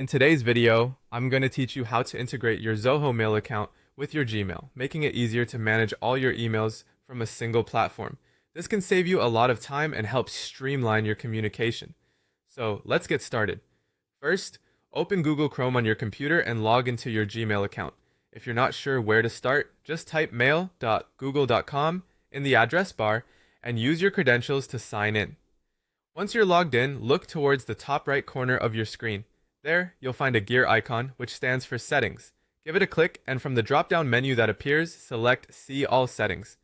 In today's video, I'm going to teach you how to integrate your Zoho Mail account with your Gmail, making it easier to manage all your emails from a single platform. This can save you a lot of time and help streamline your communication. So let's get started. First, open Google Chrome on your computer and log into your Gmail account. If you're not sure where to start, just type mail.google.com in the address bar and use your credentials to sign in. Once you're logged in, look towards the top right corner of your screen. There, you'll find a gear icon, which stands for Settings. Give it a click, and from the drop-down menu that appears, select See All Settings.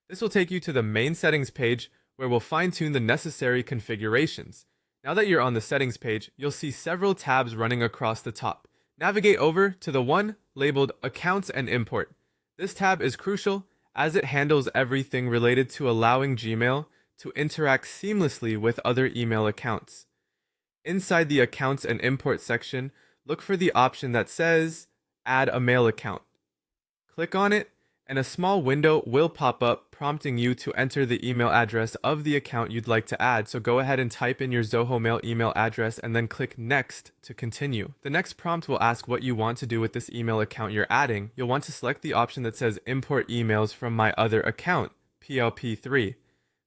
This will take you to the main settings page, where we'll fine-tune the necessary configurations. Now that you're on the settings page, you'll see several tabs running across the top. Navigate over to the one labeled Accounts and Import. This tab is crucial, as it handles everything related to allowing Gmail to interact seamlessly with other email accounts. Inside the Accounts and Import section, look for the option that says Add a Mail Account. Click on it, and a small window will pop up prompting you to enter the email address of the account you'd like to add, so go ahead and type in your Zoho Mail email address and then click Next to continue. The next prompt will ask what you want to do with this email account you're adding. You'll want to select the option that says Import Emails from My Other Account, PLP3.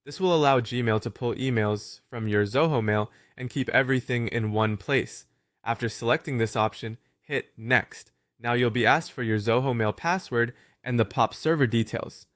This will allow Gmail to pull emails from your Zoho Mail and keep everything in one place. After selecting this option, hit Next. Now you'll be asked for your Zoho Mail password and the POP server details.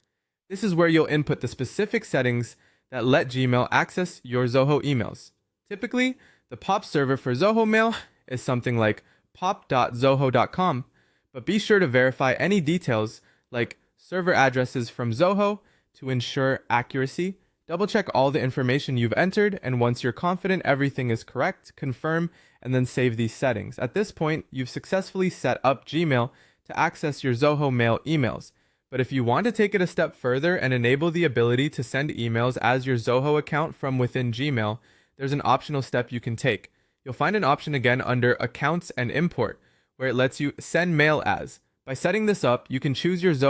This is where you'll input the specific settings that let Gmail access your Zoho emails. Typically, the POP server for Zoho Mail is something like pop.zoho.com, but be sure to verify any details like server addresses from Zoho to ensure accuracy. Double check all the information you've entered, and once you're confident everything is correct, confirm and then save these settings. At this point, you've successfully set up Gmail to access your Zoho Mail emails. But if you want to take it a step further and enable the ability to send emails as your Zoho account from within Gmail, there's an optional step you can take. You'll find an option again under Accounts and Import, where it lets you send mail as. By setting this up, you can choose your Zoho